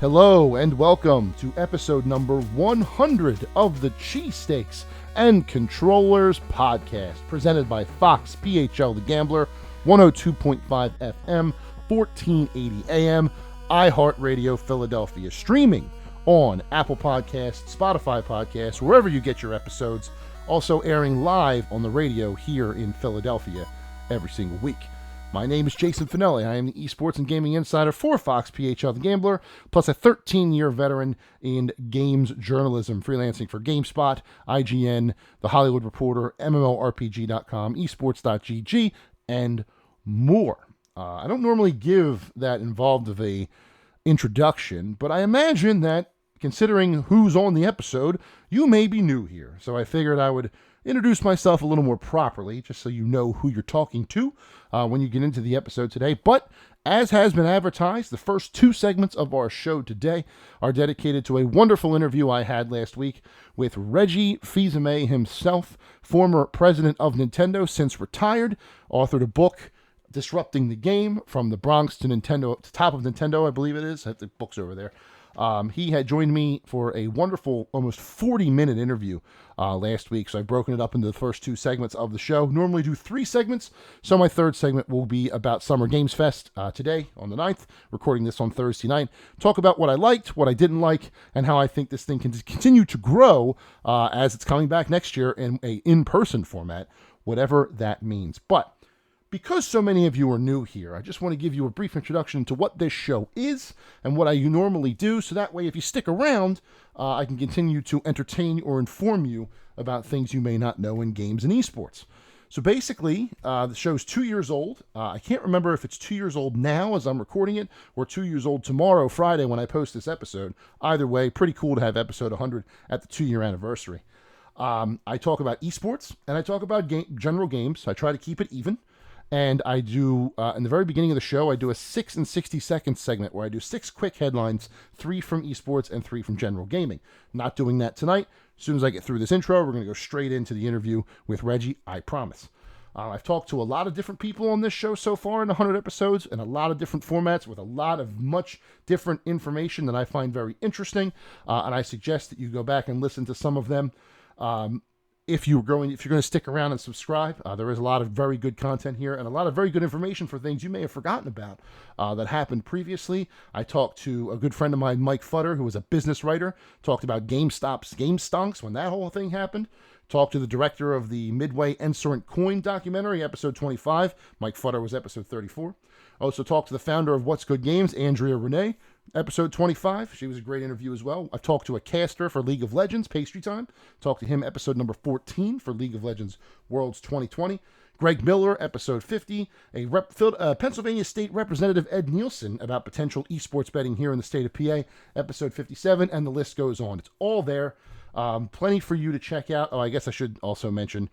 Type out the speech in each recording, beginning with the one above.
Hello and welcome to episode number 100 of the Cheesesteaks and Controllers podcast, presented by Fox PHL The Gambler, 102.5 FM, 1480 AM, iHeartRadio Philadelphia, streaming on Apple Podcasts, Spotify Podcasts, wherever you get your episodes, also airing live on the radio here in Philadelphia every single week. My name is Jason Fanelli. I am the esports and gaming insider for Fox PHL The Gambler, plus a 13-year veteran in games journalism, freelancing for GameSpot, IGN, The Hollywood Reporter, MMORPG.com, esports.gg, and more. I don't normally give that involved of a introduction, but I imagine that considering who's on the episode, you may be new here. So I figured I would introduce myself a little more properly, just so you know who you're talking to when you get into the episode today. But as has been advertised, the first two segments of our show today are dedicated to a wonderful interview I had last week with Reggie Fils-Aime himself, former president of Nintendo, since retired, authored a book, Disrupting the Game, from the Bronx to Nintendo, to top of Nintendo, I believe it is. I have the books over there. He had joined me for a wonderful, almost 40-minute interview last week, so I've broken it up into the first two segments of the show. Normally do 3 segments, so my third segment will be about Summer Games Fest today on the 9th, recording this on Thursday night. Talk about what I liked, what I didn't like, and how I think this thing can continue to grow as it's coming back next year in a in-person format, whatever that means. But because so many of you are new here, I just want to give you a brief introduction to what this show is and what I normally do, so that way if you stick around, I can continue to entertain or inform you about things you may not know in games and esports. So basically, the show's 2 years old. I can't remember if it's 2 years old now as I'm recording it, or 2 years old tomorrow, Friday, when I post this episode. Either way, pretty cool to have episode 100 at the 2-year anniversary. I talk about esports, and I talk about general games. I try to keep it even. And I do, in the very beginning of the show, I do a 6 and 60-second segment where I do 6 quick headlines, 3 from esports and 3 from general gaming. Not doing that tonight. As soon as I get through this intro, we're going to go straight into the interview with Reggie, I promise. I've talked to a lot of different people on this show so far in 100 episodes, in a lot of different formats with a lot of much different information that I find very interesting. And I suggest that you go back and listen to some of them. If you're going to stick around and subscribe, there is a lot of very good content here and a lot of very good information for things you may have forgotten about that happened previously. I talked to a good friend of mine, Mike Futter, who was a business writer, talked about GameStop's Game Stonks when that whole thing happened. Talked to the director of the Midway Insurance Coin documentary, episode 25. Mike Futter was episode 34. Also talked to the founder of What's Good Games, Andrea Renee, episode 25. She was a great interview as well. I've talked to a caster for League of Legends, Pastry Time. Talked to him, episode number 14 for League of Legends Worlds 2020. Greg Miller, episode 50. Pennsylvania State Representative Ed Nielsen about potential esports betting here in the state of PA, episode 57, and the list goes on. It's all there. Plenty for you to check out. Oh, I guess I should also mention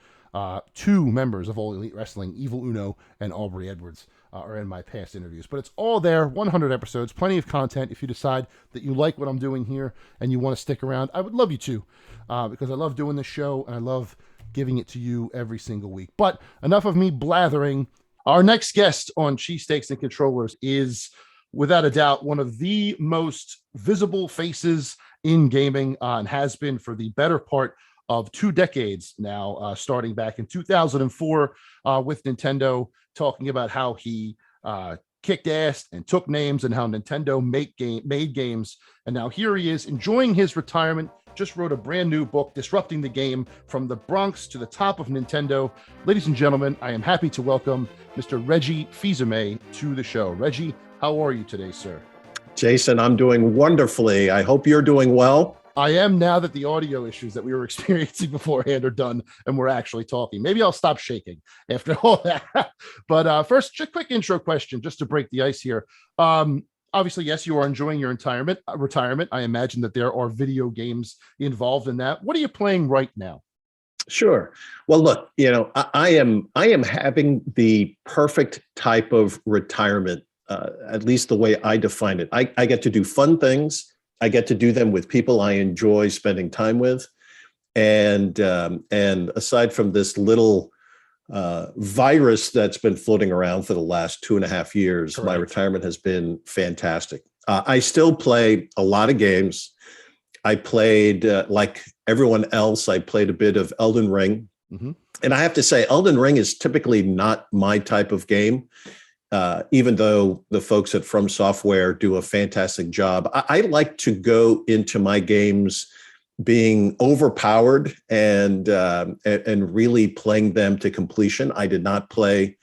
2 members of All Elite Wrestling, Evil Uno and Aubrey Edwards, are in my past interviews. But it's all there, 100 episodes, plenty of content. If you decide that you like what I'm doing here and you want to stick around, I would love you to, because I love doing this show and I love giving it to you every single week. But enough of me blathering. Our next guest on Cheesesteaks and Controllers is, without a doubt, one of the most visible faces in gaming and has been for the better part of 2 decades now, starting back in 2004 with Nintendo, talking about how he kicked ass and took names and how Nintendo made games. And now here he is enjoying his retirement. Just wrote a brand new book, Disrupting the Game, from the Bronx to the top of Nintendo. Ladies and gentlemen, I am happy to welcome Mr. Reggie Fils-Aime to the show. Reggie, how are you today, sir? Jason, I'm doing wonderfully. I hope you're doing well. I am, now that the audio issues that we were experiencing beforehand are done and we're actually talking. Maybe I'll stop shaking after all that. But first, just a quick intro question, just to break the ice here. Obviously, yes, you are enjoying your retirement. I imagine that there are video games involved in that. What are you playing right now? Sure. Well, look, I am having the perfect type of retirement, at least the way I define it. I get to do fun things. I get to do them with people I enjoy spending time with, and aside from this little virus that's been floating around for the last 2.5 years, my Correct. retirement has been fantastic. I still play a lot of games. I played, like everyone else, I played a bit of Elden Ring. Mm-hmm. And I have to say, Elden Ring is typically not my type of game, even though the folks at From Software do a fantastic job. I like to go into my games being overpowered and really playing them to completion. I did not play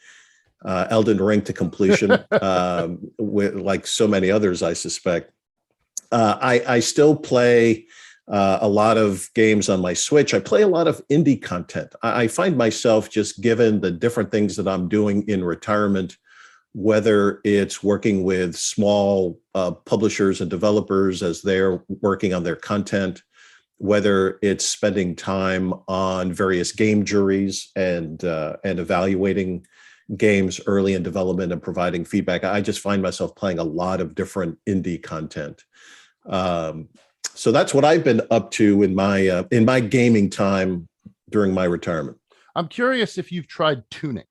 Elden Ring to completion, with like so many others, I suspect. I still play a lot of games on my Switch. I play a lot of indie content. I find myself, just given the different things that I'm doing in retirement, whether it's working with small publishers and developers as they're working on their content, whether it's spending time on various game juries and evaluating games early in development and providing feedback. I just find myself playing a lot of different indie content. So that's what I've been up to in my gaming time during my retirement. I'm curious if you've tried Tunic.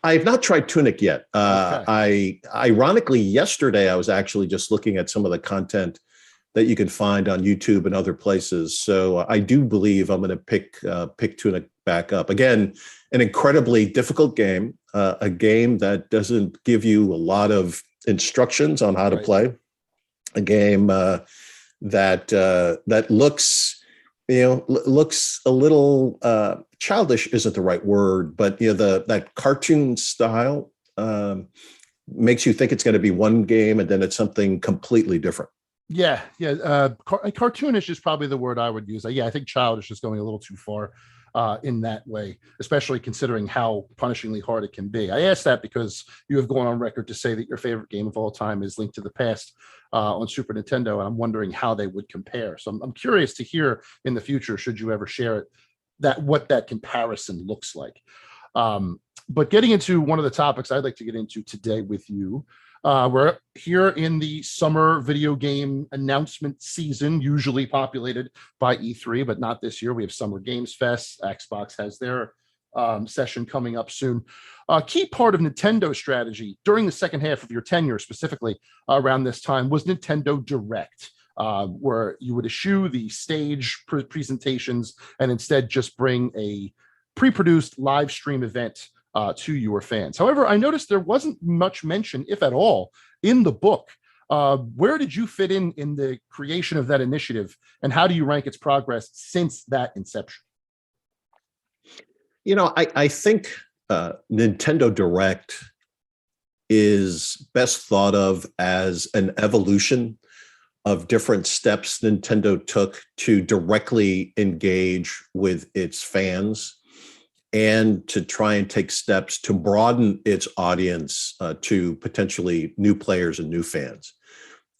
I have not tried Tunic yet. Okay. Ironically, yesterday I was actually just looking at some of the content that you can find on YouTube and other places. So I do believe I'm going to pick Tunic back up. Again, an incredibly difficult game, a game that doesn't give you a lot of instructions on how to play, a game that looks a little childish isn't the right word, but that cartoon style makes you think it's going to be one game and then it's something completely different. Yeah. Cartoonish is probably the word I would use. I think childish is going a little too far in that way, especially considering how punishingly hard it can be. I ask that because you have gone on record to say that your favorite game of all time is Link to the Past on Super Nintendo, and I'm wondering how they would compare. So I'm curious to hear in the future, should you ever share it, what that comparison looks like. But getting into one of the topics I'd like to get into today with you, we're here in the summer video game announcement season, usually populated by E3, but not this year. We have Summer Games Fest. Xbox has their session coming up soon. A key part of Nintendo's strategy during the second half of your tenure, specifically around this time, was Nintendo Direct, where you would eschew the stage presentations and instead just bring a pre-produced live stream event to your fans. However, I noticed there wasn't much mention, if at all, in the book. Where did you fit in the creation of that initiative, and how do you rank its progress since that inception? I think Nintendo Direct is best thought of as an evolution of different steps Nintendo took to directly engage with its fans and to try and take steps to broaden its audience to potentially new players and new fans.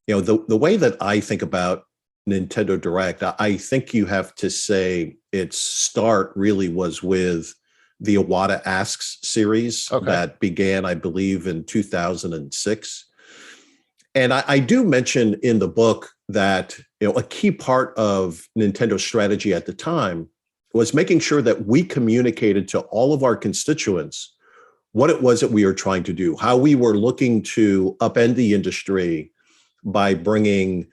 The way that I think about Nintendo Direct, I think you have to say its start really was with the Iwata Asks series that began, I believe, in 2006. And I do mention in the book that a key part of Nintendo's strategy at the time was making sure that we communicated to all of our constituents what it was that we were trying to do, how we were looking to upend the industry by bringing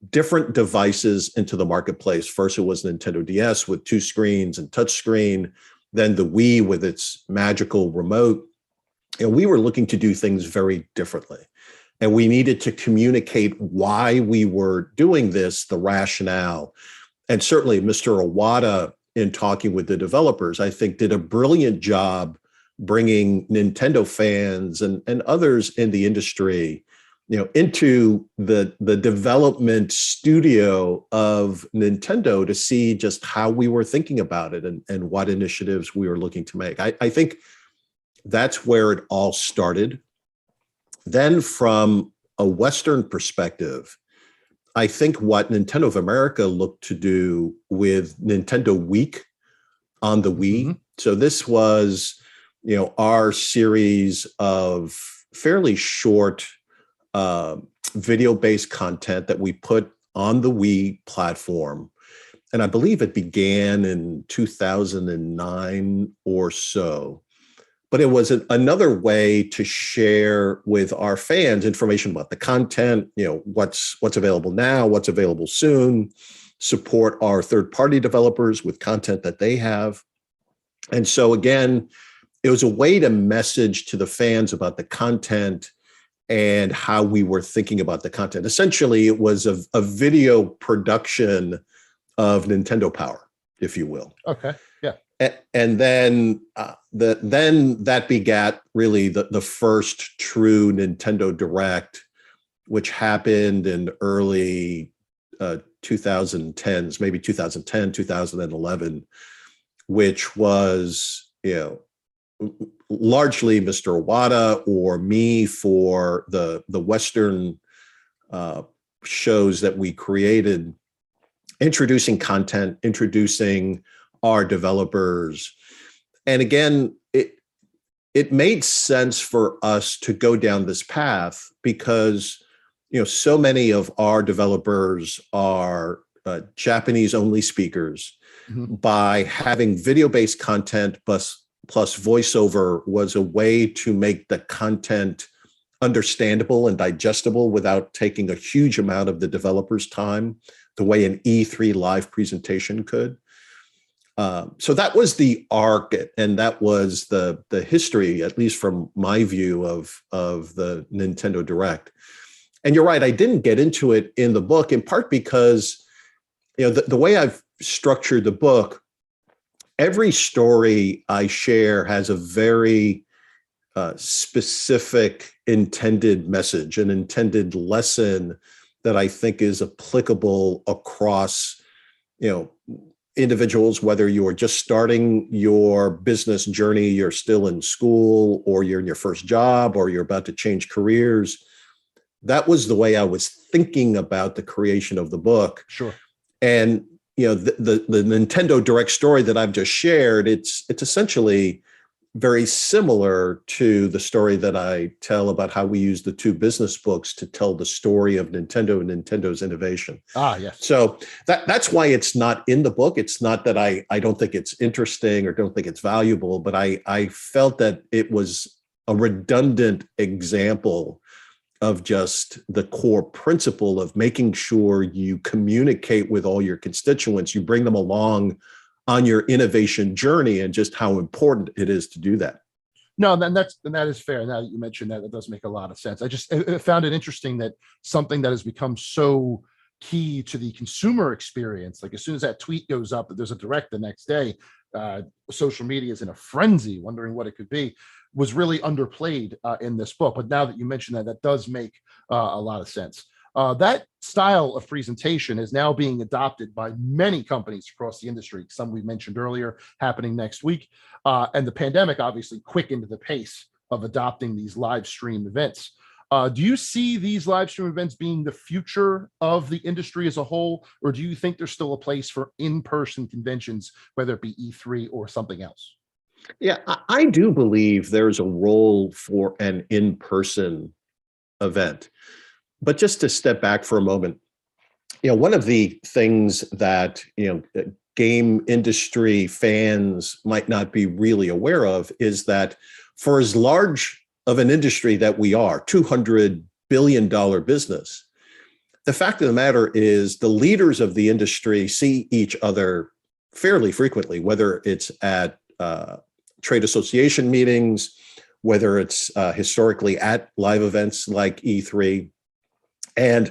different devices into the marketplace. First, it was Nintendo DS with 2 screens and touchscreen, then the Wii with its magical remote. And we were looking to do things very differently. And we needed to communicate why we were doing this, the rationale. And certainly Mr. Iwata, in talking with the developers, I think did a brilliant job bringing Nintendo fans and others in the industry, into the development studio of Nintendo to see just how we were thinking about it and what initiatives we were looking to make. I think that's where it all started. Then from a Western perspective, I think what Nintendo of America looked to do with Nintendo Week on the Wii. So this was, our series of fairly short video-based content that we put on the Wii platform. And I believe it began in 2009 or so. But it was another way to share with our fans information about the content, what's available now, what's available soon, support our third-party developers with content that they have. And so again, it was a way to message to the fans about the content and how we were thinking about the content. Essentially, it was a video production of Nintendo Power, if you will. Okay. Yeah. And then that begat really the first true Nintendo Direct, which happened in early 2010s, maybe 2010, 2011, which was, largely Mr. Iwata or me for the Western shows that we created, introducing content, introducing our developers. And again, it made sense for us to go down this path because, so many of our developers are Japanese only speakers. By having video-based content plus voiceover was a way to make the content understandable and digestible without taking a huge amount of the developer's time, the way an E3 live presentation could. So that was the arc, and that was the history, at least from my view, of the Nintendo Direct. And you're right, I didn't get into it in the book, in part because the way I've structured the book, every story I share has a very specific intended message, an intended lesson that I think is applicable across, individuals, whether you're just starting your business journey, you're still in school, or you're in your first job, or you're about to change careers. That was the way I was thinking about the creation of the book. Sure. And the Nintendo Direct story that I've just shared, it's essentially very similar to the story that I tell about how we use the two business books to tell the story of Nintendo and Nintendo's innovation. Yes. So that's why it's not in the book. It's not that I don't think it's interesting or don't think it's valuable, but I felt that it was a redundant example of just the core principle of making sure you communicate with all your constituents, you bring them along on your innovation journey, and just how important it is to do that. No, that is fair. Now that you mentioned that, it does make a lot of sense. I found it interesting that something that has become so key to the consumer experience, like as soon as that tweet goes up that there's a direct the next day, social media is in a frenzy wondering what it could be, was really underplayed in this book. But now that you mentioned that does make a lot of sense. That style of presentation is now being adopted by many companies across the industry. Some we mentioned earlier happening next week. And the pandemic obviously quickened the pace of adopting these live stream events. Do you see these live stream events being the future of the industry as a whole, or do you think there's still a place for in-person conventions, whether it be E3 or something else? Yeah, I do believe there's a role for an in-person event. But just to step back for a moment, one of the things that, game industry fans might not be really aware of is that for as large of an industry that we are, $200 billion business, the fact of the matter is the leaders of the industry see each other fairly frequently, whether it's at trade association meetings, whether it's historically at live events like E3. And,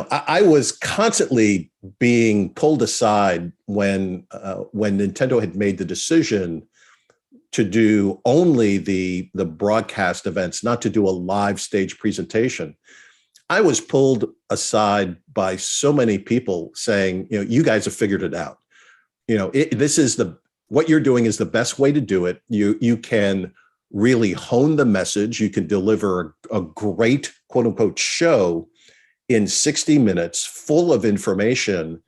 I was constantly being pulled aside when Nintendo had made the decision to do only the broadcast events, not to do a live stage presentation. I was pulled aside by so many people saying, you guys have figured it out. This is what you're doing is the best way to do it. You can really hone the message. You can deliver a great quote unquote show in 60 minutes full of information,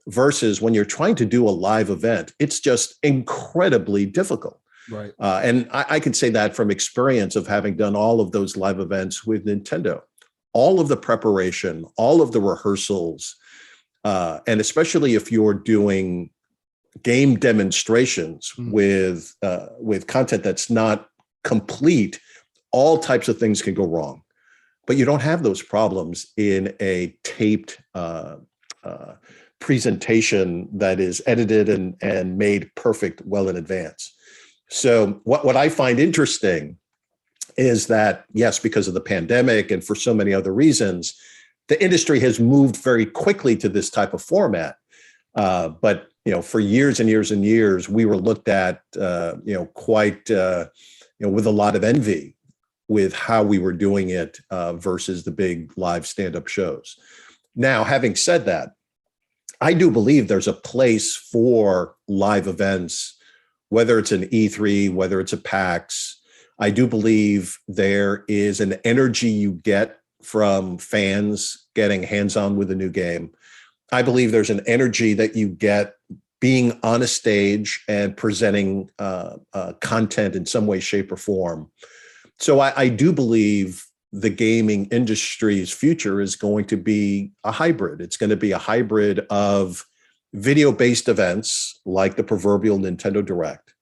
versus when you're trying to do a live event, it's just incredibly difficult. Right. And I can say that from experience of having done all of those live events with Nintendo. All of the preparation, all of the rehearsals, and especially if you're doing game demonstrations with content that's not complete, all types of things can go wrong. But you don't have those problems in a taped presentation that is edited and made perfect well in advance. So what I find interesting is that, yes, because of the pandemic and for so many other reasons, the industry has moved very quickly to this type of format. But for years and years and years, we were looked at, quite, with a lot of envy with how we were doing it versus the big live stand-up shows. Now, having said that, I do believe there's a place for live events, whether it's an E3, whether it's a PAX. I do believe there is an energy you get from fans getting hands-on with a new game. I believe there's an energy that you get being on a stage and presenting content in some way, shape, or form. So I do believe the gaming industry's future is going to be a hybrid. It's going to be a hybrid of video-based events like the proverbial Nintendo Direct,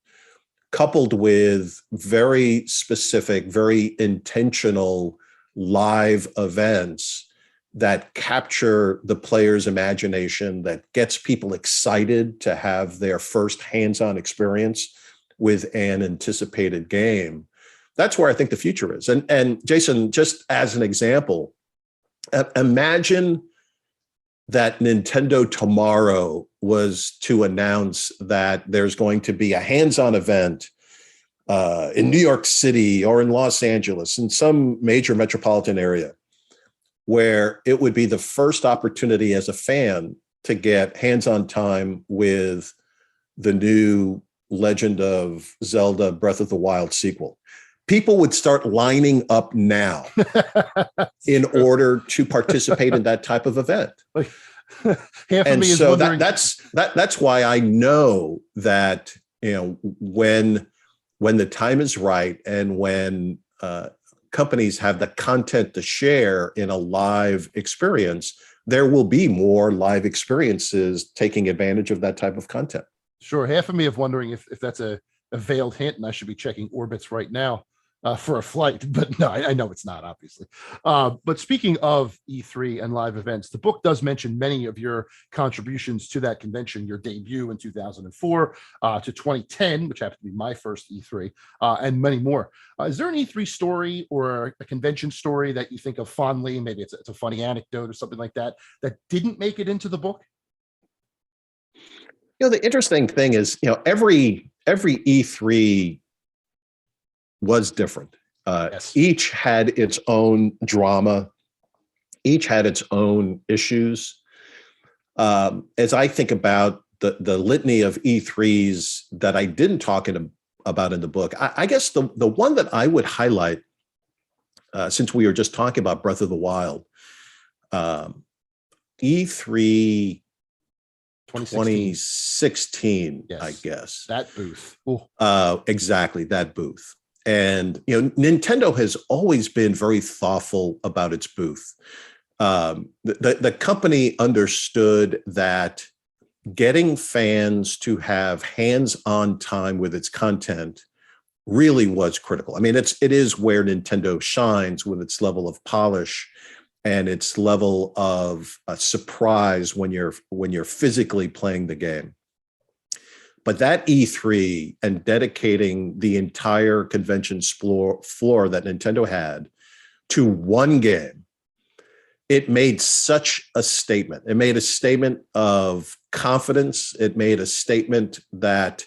coupled with very specific, very intentional live events that capture the player's imagination, that gets people excited to have their first hands-on experience with an anticipated game. That's where I think the future is. And Jason, just as an example, imagine that Nintendo tomorrow was to announce that there's going to be a hands-on event in New York City or in Los Angeles, in some major metropolitan area, where it would be the first opportunity as a fan to get hands-on time with the new Legend of Zelda Breath of the Wild sequel. People would start lining up now in order to participate in that type of event. And so that's why I know that, when the time is right and when companies have the content to share in a live experience, there will be more live experiences taking advantage of that type of content. Sure. Half of me of wondering if that's a veiled hint and I should be checking orbits right now for a flight, but no, I know it's not, obviously. But speaking of E3 and live events, the book does mention many of your contributions to that convention, your debut in 2004 to 2010, which happened to be my first E3, and many more. Is there an E3 story or a convention story that you think of fondly? Maybe it's a funny anecdote or something like that didn't make it into the book? The interesting thing is, every E3 was different. Yes. Each had its own drama. Each had its own issues. As I think about the litany of E3s that I didn't talk about in the book, I guess the one that I would highlight, since we were just talking about Breath of the Wild, E3 2016, yes. I guess. That booth. Exactly, that booth. And, Nintendo has always been very thoughtful about its booth. The company understood that getting fans to have hands-on time with its content really was critical. I mean, it is where Nintendo shines with its level of polish and its level of surprise when you're physically playing the game. But that E3 and dedicating the entire convention floor that Nintendo had to one game, it made such a statement. It made a statement of confidence. It made a statement that,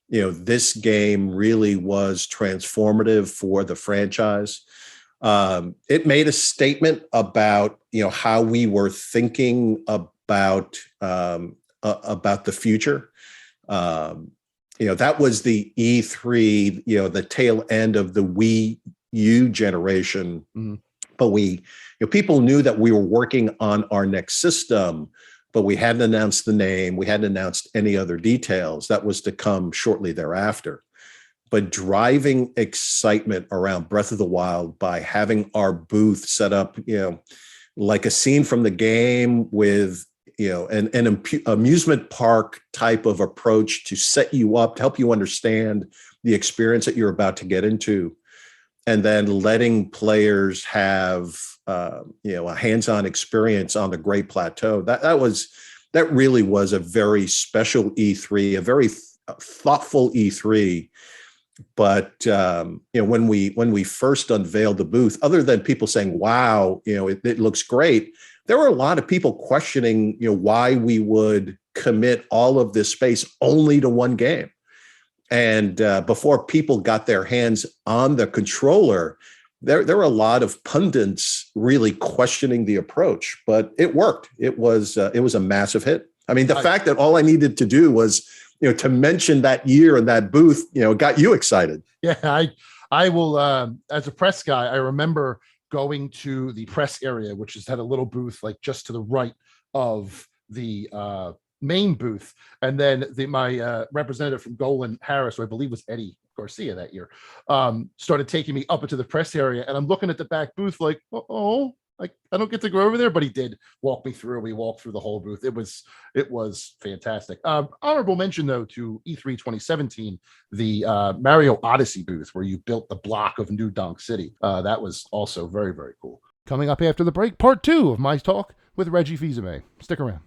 this game really was transformative for the franchise. It made a statement about, how we were thinking about the future. that was the E3, the tail end of the Wii U generation. Mm-hmm. But people knew that we were working on our next system, but we hadn't announced the name. We hadn't announced any other details. That was to come shortly thereafter. But driving excitement around Breath of the Wild by having our booth set up, like a scene from the game with, an amusement park type of approach to set you up, to help you understand the experience that you're about to get into. And then letting players have, a hands-on experience on the Great Plateau. That really was a very special E3, a very thoughtful E3. But when we first unveiled the booth, other than people saying, "Wow, it looks great," there were a lot of people questioning, why we would commit all of this space only to one game. And before people got their hands on the controller, there were a lot of pundits really questioning the approach. But it worked. It was a massive hit. I mean, the fact that all I needed to do was, to mention that year and that booth, got you excited. Yeah, I will. As a press guy, I remember going to the press area, which had a little booth like just to the right of the main booth, and then my representative from Golan Harris, who I believe was Eddie Garcia that year, started taking me up into the press area, and I'm looking at the back booth like, I don't get to go over there, but he did walk me through. We walked through the whole booth. It was fantastic. Honorable mention though to E3 2017, the Mario Odyssey booth where you built the block of New Donk City. That was also very, very cool. Coming up after the break, part 2 of my talk with Reggie Fils-Aime. Stick around.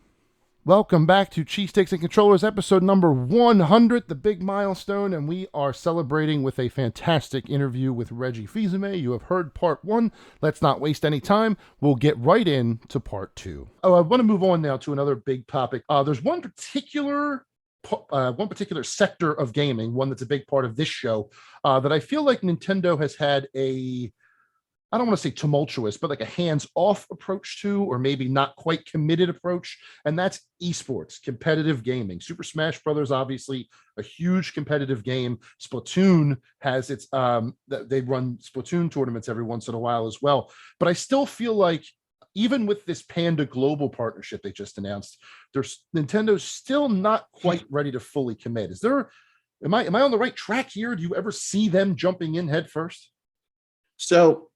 Welcome back to Cheesesteaks and Controllers, episode number 100, the big milestone, and we are celebrating with a fantastic interview with Reggie Fils-Aime. You have heard part 1. Let's not waste any time. We'll get right into part 2. I want to move on now to another big topic. There's one particular sector of gaming, one that's a big part of this show, that I feel like Nintendo has had I don't want to say tumultuous, but like a hands-off approach to, or maybe not quite committed approach, and that's esports, competitive gaming. Super Smash Brothers, obviously, a huge competitive game. Splatoon has its, they run Splatoon tournaments every once in a while as well. But I still feel like, even with this Panda Global partnership they just announced, Nintendo's still not quite ready to fully commit. Am I on the right track here? Do you ever see them jumping in head first? So,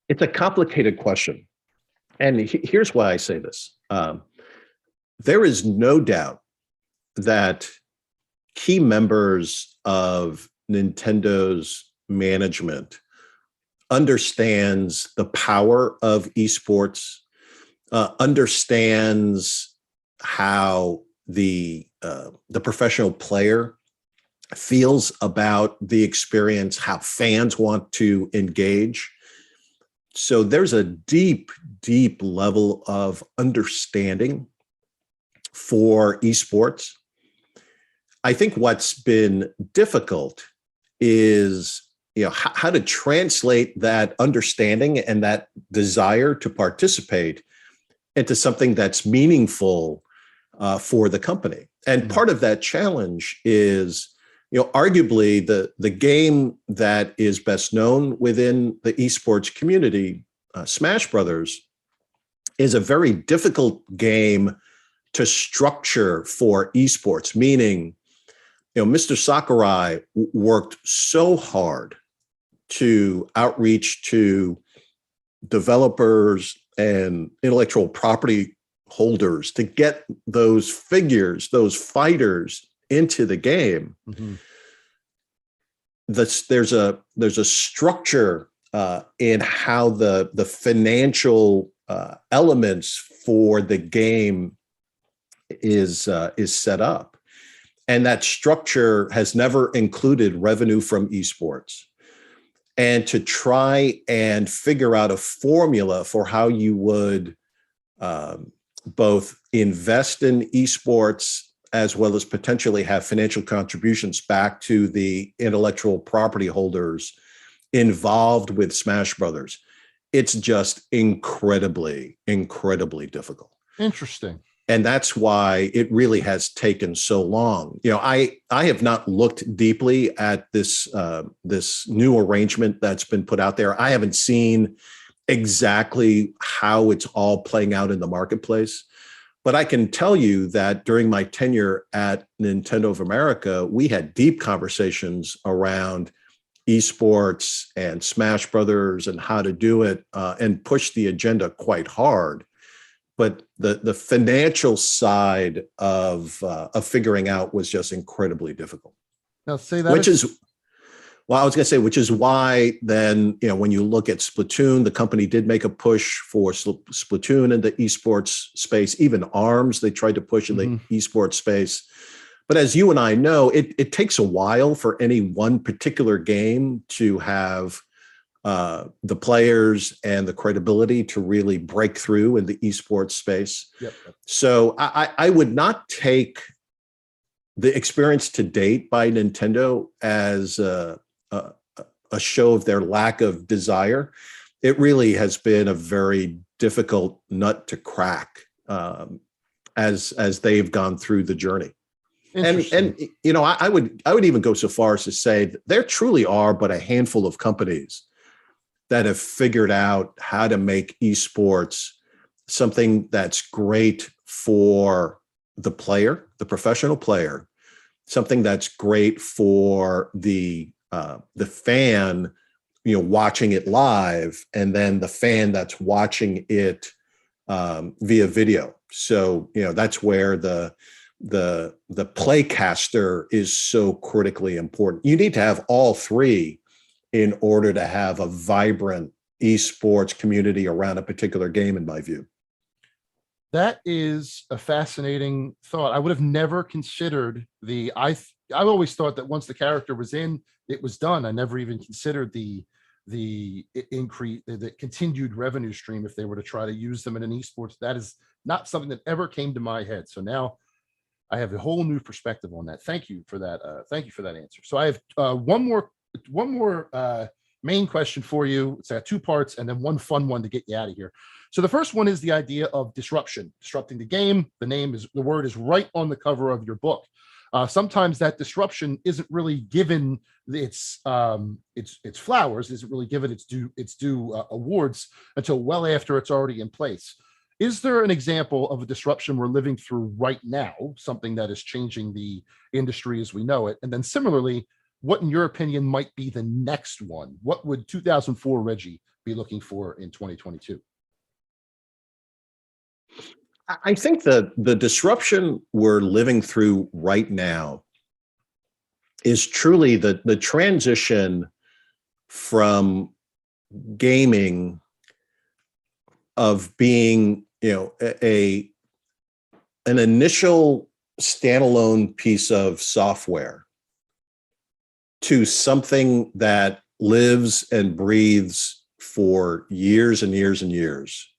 it's a complicated question. And here's why I say this. There is no doubt that key members of Nintendo's management understands the power of esports, understands how the professional player feels about the experience, how fans want to engage. So there's a deep, deep level of understanding for esports. I think what's been difficult is, how to translate that understanding and that desire to participate into something that's meaningful for the company. And part of that challenge is, arguably the game that is best known within the esports community, Smash Brothers, is a very difficult game to structure for esports, meaning, Mr. Sakurai worked so hard to outreach to developers and intellectual property holders to get those figures, those fighters into the game. Mm-hmm. There's a structure in how the financial elements for the game is set up, and that structure has never included revenue from esports. And to try and figure out a formula for how you would both invest in esports as well as potentially have financial contributions back to the intellectual property holders involved with Smash Brothers, it's just incredibly, incredibly difficult. Interesting. And that's why it really has taken so long. I have not looked deeply at this new arrangement that's been put out there. I haven't seen exactly how it's all playing out in the marketplace. But I can tell you that during my tenure at Nintendo of America, we had deep conversations around esports and Smash Brothers and how to do it, and push the agenda quite hard. But the financial side of figuring out was just incredibly difficult. Now, say that I was going to say, which is why then, when you look at Splatoon, the company did make a push for Splatoon in the esports space. Even ARMS, they tried to push in the esports space. But as you and I know, it takes a while for any one particular game to have the players and the credibility to really break through in the esports space. Yep. So I would not take the experience to date by Nintendo as a show of their lack of desire. It really has been a very difficult nut to crack as they've gone through the journey. And I would even go so far as to say that there truly are but a handful of companies that have figured out how to make esports something that's great for the player, the professional player, something that's great for the fan, watching it live, and then the fan that's watching it via video. So, that's where the playcaster is so critically important. You need to have all three in order to have a vibrant esports community around a particular game, in my view. That is a fascinating thought. I would have never considered I've always thought that once the character was in, it was done. I never even considered the increase, the continued revenue stream if they were to try to use them in an esports. That is not something that ever came to my head. So now I have a whole new perspective on that. Thank you for that. Thank you for that answer. So I have one more main question for you. It's got two parts and then one fun one to get you out of here. So the first one is the idea of disrupting the game. The word is right on the cover of your book. Sometimes that disruption isn't really given its flowers, isn't really given its due awards until well after it's already in place. Is there an example of a disruption we're living through right now, something that is changing the industry as we know it? And then similarly, what in your opinion might be the next one? What would 2004 Reggie be looking for in 2022? I think the disruption we're living through right now is truly the transition from gaming of being, an initial standalone piece of software to something that lives and breathes for years and years and years,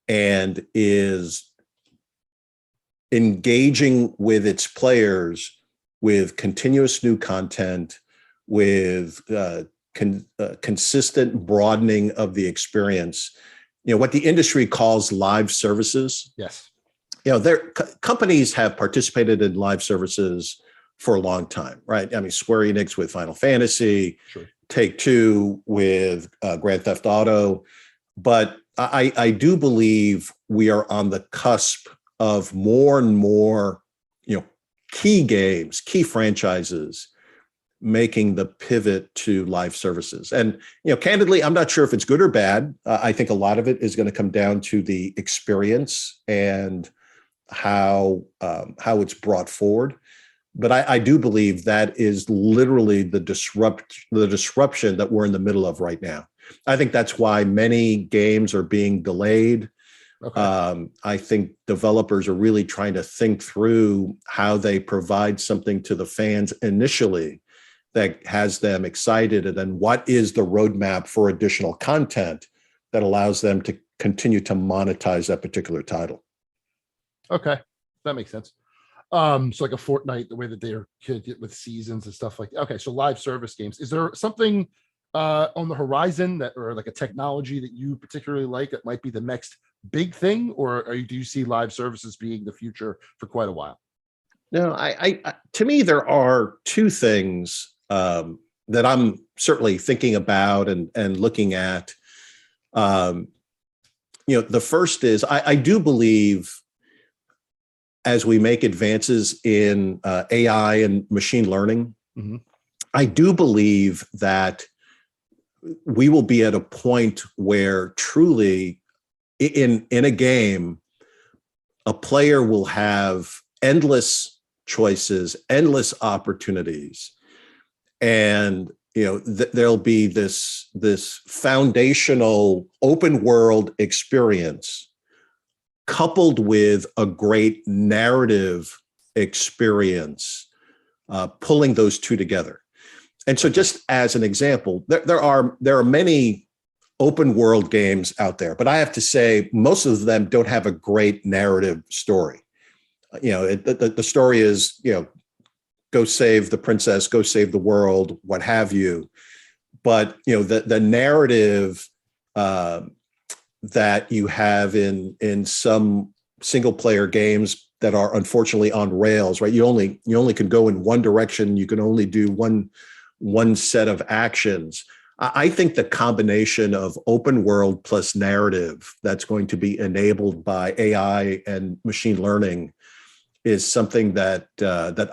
and is engaging with its players with continuous new content, with consistent broadening of the experience. What the industry calls live services. Yes. Companies have participated in live services for a long time, right? I mean, Square Enix with Final Fantasy, sure. Take-Two with Grand Theft Auto. But I do believe we are on the cusp of more and more, key games, key franchises making the pivot to live services. And, candidly, I'm not sure if it's good or bad. I think a lot of it is going to come down to the experience and how it's brought forward. But I do believe that is literally the disruption that we're in the middle of right now. I think that's why many games are being delayed. Okay. I think developers are really trying to think through how they provide something to the fans initially that has them excited, and then what is the roadmap for additional content that allows them to continue to monetize that particular title. Okay, that makes sense. So like a Fortnite, the way that they're with seasons and stuff like that. Okay, so live service games. Is there something on the horizon that, or like a technology that you particularly like that might be the next big thing, or do you see live services being the future for quite a while? No, I to me, there are two things that I'm certainly thinking about and looking at. Um, the first is I do believe as we make advances in AI and machine learning, Mm-hmm. I do believe that we will be at a point where truly in a game, a player will have endless choices, endless opportunities, and there'll be this foundational open world experience coupled with a great narrative experience, pulling those two together. And so, just as an example, there are many open world games out there, but I have to say most of them don't have a great narrative story. The story is, go save the princess, go save the world, what have you. But the narrative that you have in some single player games that are unfortunately on rails, right? You only can go in one direction. You can only do one set of actions. I think the combination of open world plus narrative that's going to be enabled by AI and machine learning is something that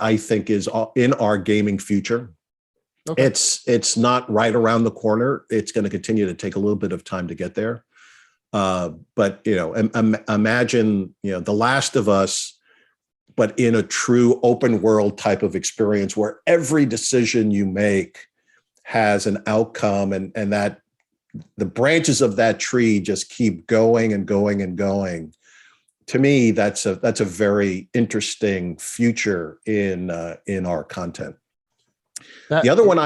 I think is in our gaming future. Okay. It's not right around the corner. It's going to continue to take a little bit of time to get there. But imagine The Last of Us, but in a true open world type of experience where every decision you make has an outcome, and that the branches of that tree just keep going and going and going. To me, that's a very interesting future in our content. The other one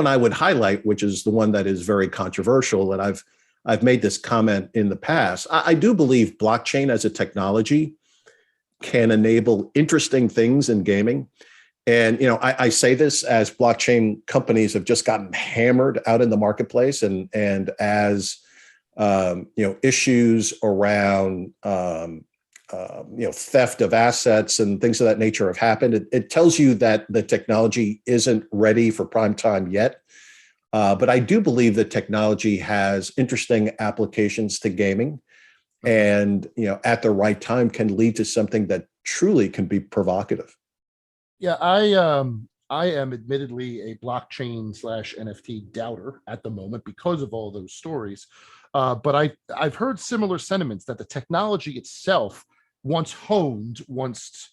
I would highlight, which is the one that is very controversial, and I've made this comment in the past. I do believe blockchain as a technology can enable interesting things in gaming. And I say this as blockchain companies have just gotten hammered out in the marketplace, and as issues around theft of assets and things of that nature have happened. It tells you that the technology isn't ready for prime time yet. But I do believe that technology has interesting applications to gaming, and at the right time can lead to something that truly can be provocative. Yeah, I am admittedly a blockchain / NFT doubter at the moment because of all those stories. But I've heard similar sentiments that the technology itself, once honed, once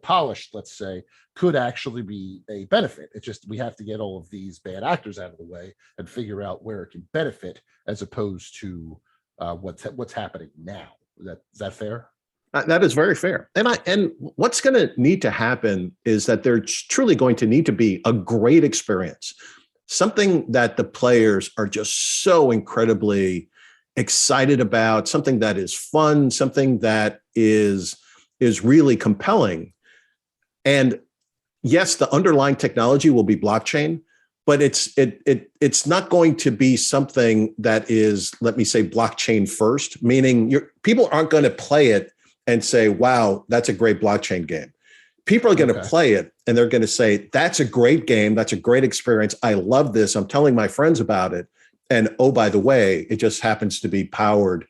polished, let's say, could actually be a benefit. It's just we have to get all of these bad actors out of the way and figure out where it can benefit, as opposed to what's happening now. Is that fair? That is very fair. And what's going to need to happen is that there's truly going to need to be a great experience, something that the players are just so incredibly excited about, something that is fun, something that is really compelling. And yes, the underlying technology will be blockchain, but it's not going to be something that is, let me say, blockchain first, meaning people aren't going to play it and say, wow, that's a great blockchain game. People are going to play it and they're going to say, that's a great game. That's a great experience. I love this. I'm telling my friends about it. And oh, by the way, it just happens to be powered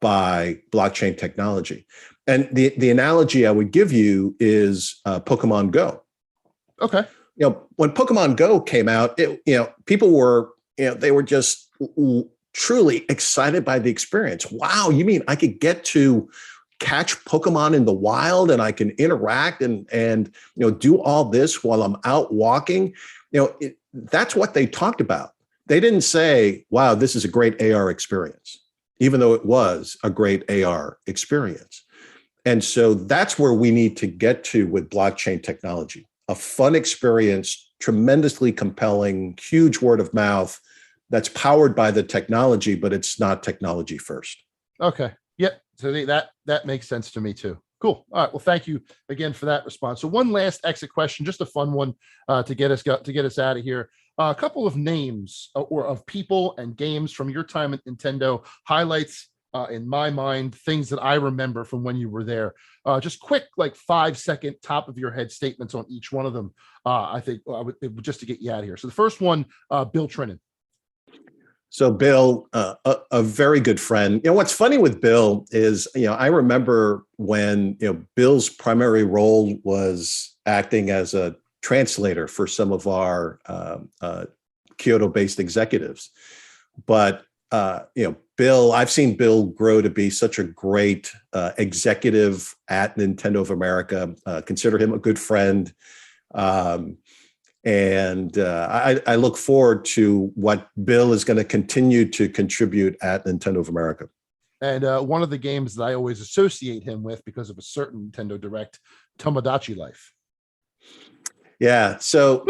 by blockchain technology. And the analogy I would give you is Pokemon Go. Okay. When Pokemon Go came out, people were, they were just truly excited by the experience. Wow, you mean I could get to catch Pokemon in the wild and I can interact and do all this while I'm out walking? That's what they talked about. They didn't say, wow, this is a great AR experience, even though it was a great AR experience. And so that's where we need to get to with blockchain technology. A fun experience, tremendously compelling, huge word of mouth that's powered by the technology, but it's not technology first. Okay. Yep. So that makes sense to me too. Cool. All right. Well, thank you again for that response. So one last exit question, just a fun one to get us out of here. A couple of names or of people and games from your time at Nintendo, highlights in my mind, things that I remember from when you were there. Just quick, like 5-second top of your head statements on each one of them. I think just to get you out of here. So the first one, Bill Trinan. So Bill, a very good friend. What's funny with Bill is, I remember when, Bill's primary role was acting as a translator for some of our Kyoto-based executives. But, Bill, I've seen Bill grow to be such a great executive at Nintendo of America. Consider him a good friend. I look forward to what Bill is going to continue to contribute at Nintendo of America. And one of the games that I always associate him with because of a certain Nintendo Direct, Tomodachi Life. Yeah. So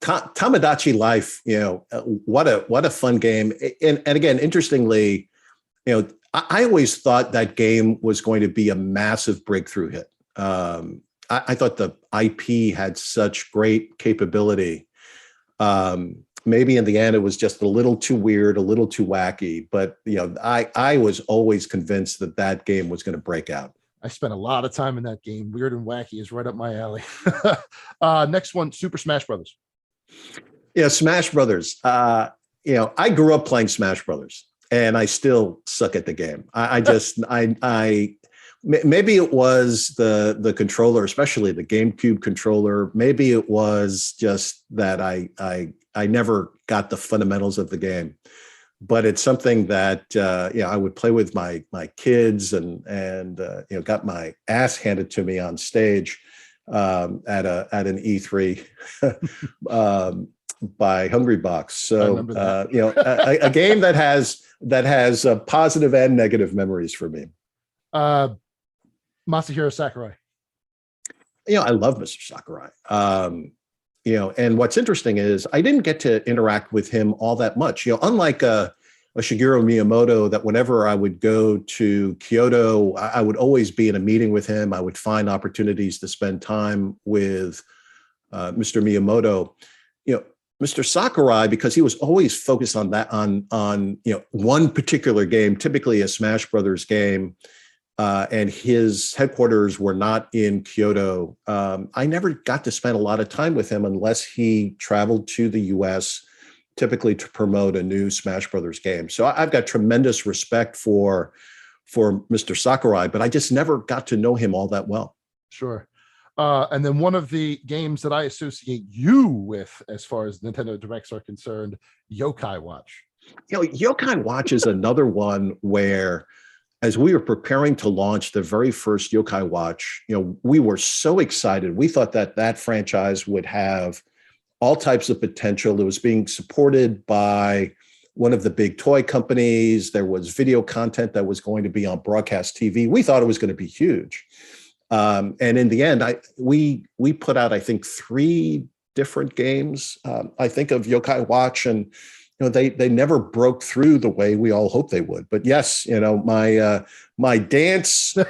Tomodachi Life, what a fun game. And again, interestingly, I always thought that game was going to be a massive breakthrough hit. I thought the IP had such great capability. Maybe in the end, it was just a little too weird, a little too wacky. But I was always convinced that game was going to break out. I spent a lot of time in that game. Weird and wacky is right up my alley. Next one, Super Smash Brothers. Yeah, Smash Brothers. I grew up playing Smash Brothers, and I still suck at the game. Maybe it was the controller, especially the GameCube controller. Maybe it was just that I never got the fundamentals of the game. But it's something that I would play with my kids and got my ass handed to me on stage at an E3 by Hungry Box. So a game that has positive and negative memories for me. Masahiro Sakurai. I love Mr. Sakurai. And what's interesting is I didn't get to interact with him all that much. Unlike a Shigeru Miyamoto, that whenever I would go to Kyoto, I would always be in a meeting with him. I would find opportunities to spend time with Mr. Miyamoto. Mr. Sakurai, because he was always focused on that on one particular game, typically a Smash Brothers game. And his headquarters were not in Kyoto. I never got to spend a lot of time with him unless he traveled to the US, typically to promote a new Smash Brothers game. So I've got tremendous respect for Mr. Sakurai, but I just never got to know him all that well. Sure. And then one of the games that I associate you with, as far as Nintendo Directs are concerned, Yokai Watch. Yokai Watch is another one where, as we were preparing to launch the very first Yokai Watch, we were so excited. We thought that franchise would have all types of potential. It was being supported by one of the big toy companies. There was video content that was going to be on broadcast TV. We thought it was going to be huge. And in the end, we put out, I think, 3 different games, I think, of Yokai Watch, and they never broke through the way we all hoped they would. But yes, my dance to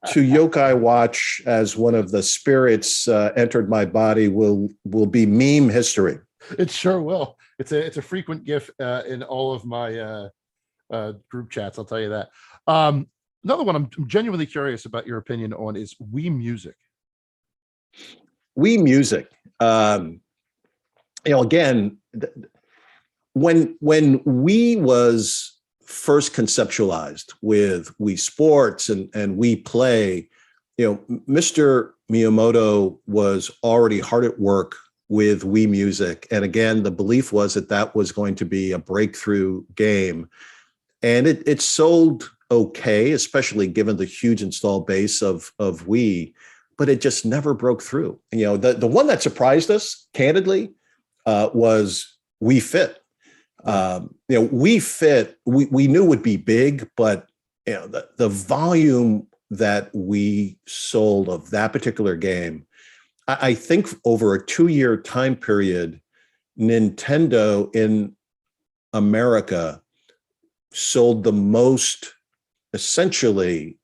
Yokai Watch as one of the spirits entered my body will be meme history. It sure will. It's a frequent GIF in all of my group chats. I'll tell you that. Another one I'm genuinely curious about your opinion on is Wii Music. Wii Music. Again, when Wii was first conceptualized with Wii Sports and Wii Play, Mr. Miyamoto was already hard at work with Wii Music. And again, the belief was that was going to be a breakthrough game. And it sold okay, especially given the huge install base of Wii, but it just never broke through. The one that surprised us, candidly, was Wii Fit. Wii Fit, we knew would be big, but the volume that we sold of that particular game, I think over a 2-year time period, Nintendo in America sold the most, essentially,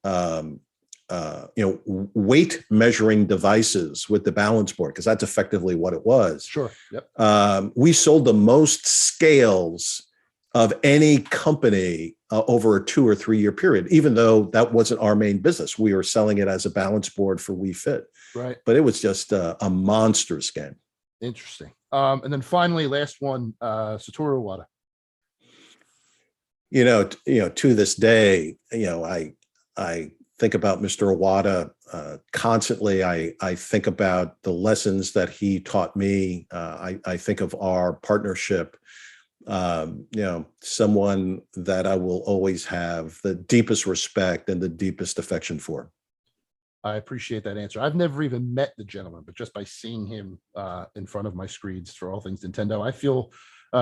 weight measuring devices with the balance board, because that's effectively what it was. Sure. Yep. We sold the most scales of any company over a 2 or 3 year period, even though that wasn't our main business. We were selling it as a balance board for Wii Fit. Right. But it was just a monstrous game. Interesting. And then finally, last one, Satoru Iwata. To this day, I think about Mr. Iwata constantly. I think about the lessons that he taught me. I think of our partnership. Someone that I will always have the deepest respect and the deepest affection for. I appreciate that answer. I've never even met the gentleman, but just by seeing him in front of my screens for all things Nintendo, I feel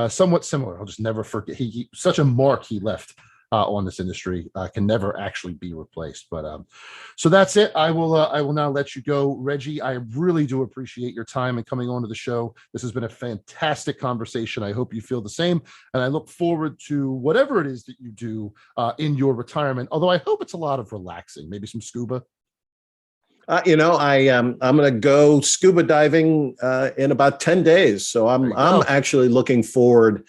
somewhat similar. I'll just never forget. He such a mark he left on this industry can never actually be replaced. But so that's it. I will now let you go, Reggie. I really do appreciate your time and coming on to the show. This has been a fantastic conversation. I hope you feel the same, and I look forward to whatever it is that you do in your retirement. Although I hope it's a lot of relaxing, maybe some scuba. I'm going to go scuba diving in about 10 days. So I'm actually looking forward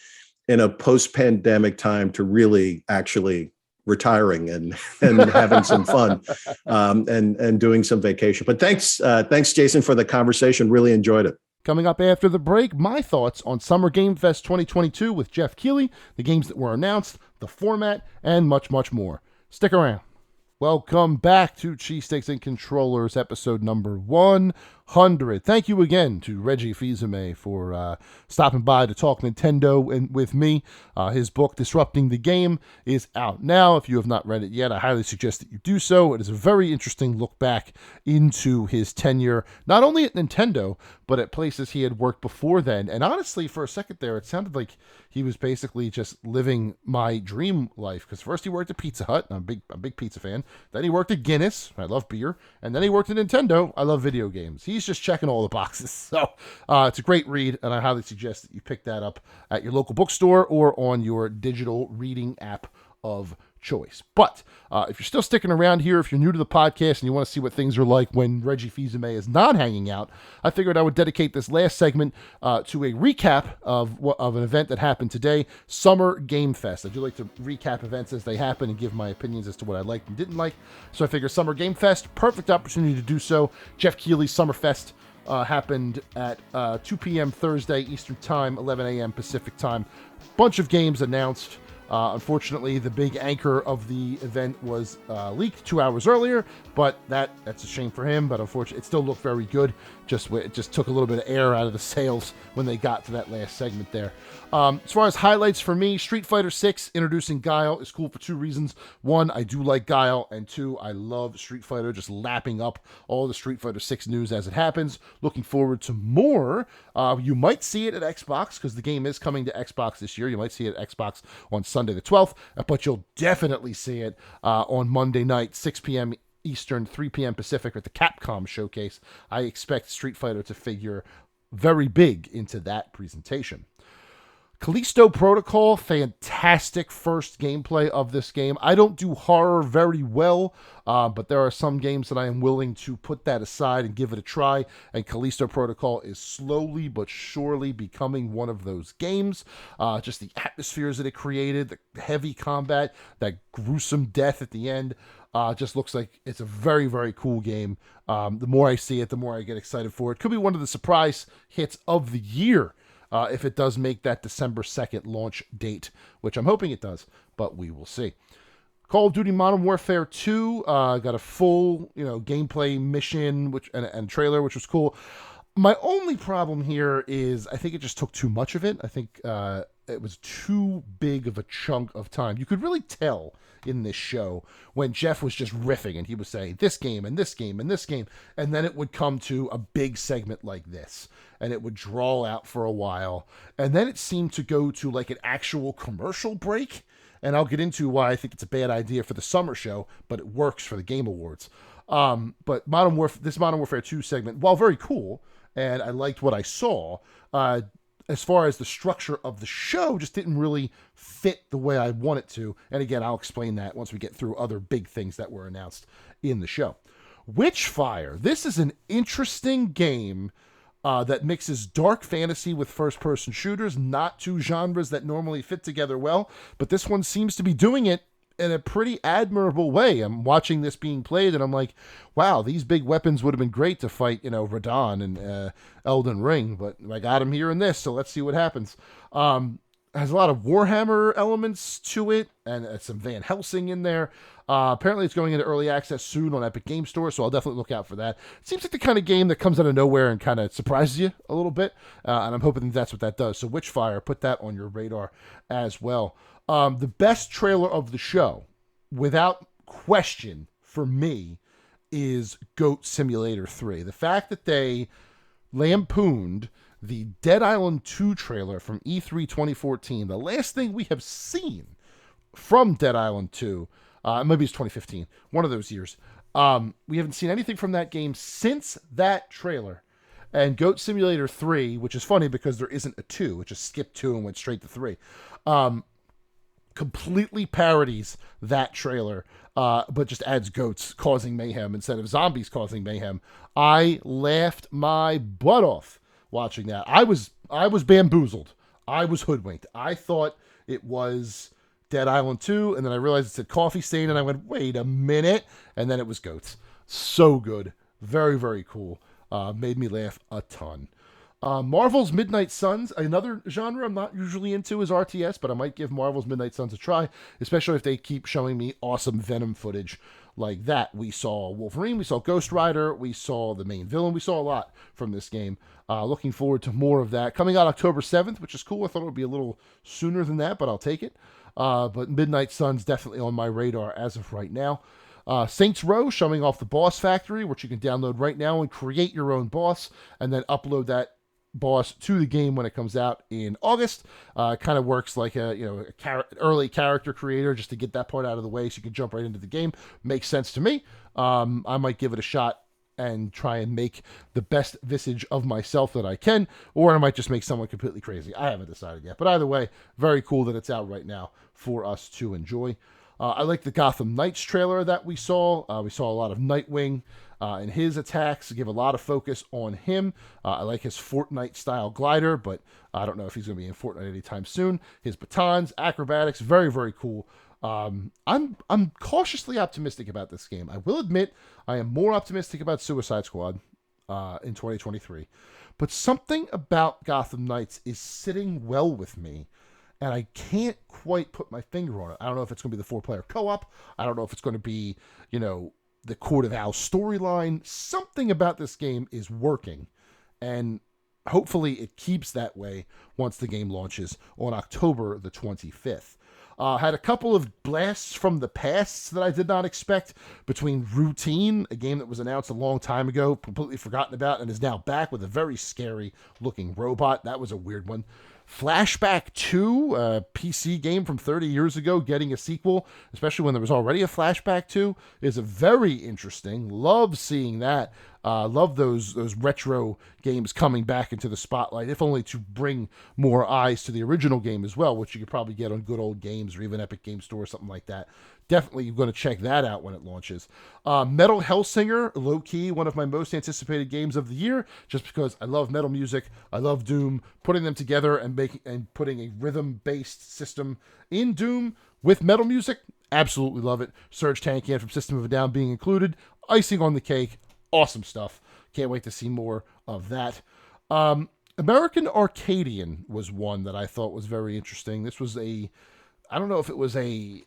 in a post-pandemic time to really actually retiring and having some fun and doing some vacation. But thanks, Jason, for the conversation. Really enjoyed it. Coming up after the break, my thoughts on Summer Game Fest 2022 with Jeff Keighley, the games that were announced, the format, and much, much more. Stick around. Welcome back to Cheesesteaks and Controllers, episode number 100. Thank you again to Reggie Fils-Aime for stopping by to talk Nintendo and with me. His book, Disrupting the Game, is out now. If you have not read it yet, I highly suggest that you do so. It is a very interesting look back into his tenure, not only at Nintendo, but at places he had worked before then. And honestly, for a second there, it sounded like he was basically just living my dream life. Because first he worked at Pizza Hut. I'm a big pizza fan. Then he worked at Guinness. I love beer. And then he worked at Nintendo. I love video games. He's just checking all the boxes. So it's a great read, and I highly suggest that you pick that up at your local bookstore or on your digital reading app of choice. But if you're still sticking around here, if you're new to the podcast and you want to see what things are like when Reggie Fils-Aime is not hanging out, I figured I would dedicate this last segment to a recap of an event that happened today, Summer Game Fest. I do like to recap events as they happen and give my opinions as to what I liked and didn't like. So I figure Summer Game Fest, perfect opportunity to do so. Jeff Keighley's Summerfest happened at 2 p.m. Thursday Eastern Time, 11 a.m. Pacific Time. Bunch of games announced. Unfortunately, the big anchor of the event was leaked 2 hours earlier, but that's a shame for him. But unfortunately, it still looked very good. It just took a little bit of air out of the sails when they got to that last segment there. As far as highlights for me, Street Fighter 6 introducing Guile is cool for two reasons. One, I do like Guile, and two, I love Street Fighter, just lapping up all the Street Fighter 6 news as it happens. Looking forward to more. You might see it at Xbox, because the game is coming to Xbox this year. You might see it at Xbox on Sunday the 12th, but you'll definitely see it on Monday night, 6 p.m. Eastern, 3 p.m. Pacific at the Capcom Showcase. I expect Street Fighter to figure very big into that presentation. Callisto Protocol, fantastic first gameplay of this game. I don't do horror very well, but there are some games that I am willing to put that aside and give it a try, and Callisto Protocol is slowly but surely becoming one of those games. Just the atmospheres that it created, the heavy combat, that gruesome death at the end, just looks like it's a very, very cool game. The more I see it, the more I get excited for it. Could be one of the surprise hits of the year. If it does make that December 2nd launch date, which I'm hoping it does, but we will see. Call of Duty Modern Warfare 2 got a full, gameplay mission and trailer, which was cool. My only problem here is I think it just took too much of it. I think it was too big of a chunk of time. You could really tell in this show when Jeff was just riffing and he was saying this game and this game and this game, and then it would come to a big segment like this and it would draw out for a while, and then it seemed to go to like an actual commercial break, and I'll get into why I think it's a bad idea for the summer show, but it works for the Game Awards. But this Modern Warfare 2 segment, while very cool and I liked what I saw, as far as the structure of the show, just didn't really fit the way I want it to. And again, I'll explain that once we get through other big things that were announced in the show. Witchfire. This is an interesting game that mixes dark fantasy with first-person shooters, not two genres that normally fit together well, but this one seems to be doing it in a pretty admirable way. I'm watching this being played, and I'm like, wow, these big weapons would have been great to fight, Radon and Elden Ring, but I got him here in this, so let's see what happens. Has a lot of Warhammer elements to it, and some Van Helsing in there. Apparently, it's going into early access soon on Epic Game Store, so I'll definitely look out for that. It seems like the kind of game that comes out of nowhere and kind of surprises you a little bit, and I'm hoping that's what that does. So Witchfire, put that on your radar as well. The best trailer of the show, without question, for me, is Goat Simulator 3. The fact that they lampooned the Dead Island 2 trailer from E3 2014, the last thing we have seen from Dead Island 2, maybe it's 2015, one of those years. We haven't seen anything from that game since that trailer. And Goat Simulator 3, which is funny because there isn't a 2, it just skipped 2 and went straight to 3, completely parodies that trailer, but just adds goats causing mayhem instead of zombies causing mayhem. I laughed my butt off watching that. I was bamboozled. I was hoodwinked. I thought it was Dead Island 2, and then I realized it said Coffee Stain, and I went, wait a minute, and then it was goats. So good. Very, very cool. Made me laugh a ton. Marvel's Midnight Suns, another genre I'm not usually into is RTS, but I might give Marvel's Midnight Suns a try, especially if they keep showing me awesome Venom footage like that. We saw Wolverine, we saw Ghost Rider, we saw the main villain, we saw a lot from this game. Looking forward to more of that. Coming out October 7th, which is cool. I thought it would be a little sooner than that, but I'll take it. But Midnight Suns definitely on my radar as of right now. Saints Row showing off the Boss Factory, which you can download right now and create your own boss, and then upload that boss to the game when it comes out in August. Kind of works like an early character creator, just to get that part out of the way so you can jump right into the game. Makes sense to me. I might give it a shot and try and make the best visage of myself that I can, or I might just make someone completely crazy. I haven't decided yet, but either way, very cool that it's out right now for us to enjoy. I like the Gotham Knights trailer that we saw. We saw a lot of Nightwing and his attacks, give a lot of focus on him. I like his Fortnite-style glider, but I don't know if he's going to be in Fortnite anytime soon. His batons, acrobatics, very, very cool. I'm cautiously optimistic about this game. I will admit I am more optimistic about Suicide Squad in 2023, but something about Gotham Knights is sitting well with me, and I can't quite put my finger on it. I don't know if it's going to be the 4-player co-op. I don't know if it's going to be, the Court of Owls storyline. Something about this game is working, and hopefully it keeps that way once the game launches on October the 25th. Had a couple of blasts from the past that I did not expect, between Routine, a game that was announced a long time ago, completely forgotten about, and is now back with a very scary looking robot. That was a weird one. Flashback 2, a PC game from 30 years ago, getting a sequel, especially when there was already a Flashback 2, is a very interesting. Love seeing that. Love those retro games coming back into the spotlight, if only to bring more eyes to the original game as well, which you could probably get on Good Old Games or even Epic Game Store or something like that. Definitely you're going to check that out when it launches. Metal Hellsinger, low-key, one of my most anticipated games of the year, just because I love metal music, I love Doom. Putting them together and putting a rhythm-based system in Doom with metal music, absolutely love it. Serge Tankian from System of a Down being included, icing on the cake. Awesome stuff. Can't wait to see more of that. American Arcadian was one that I thought was very interesting. This was I don't know if it was a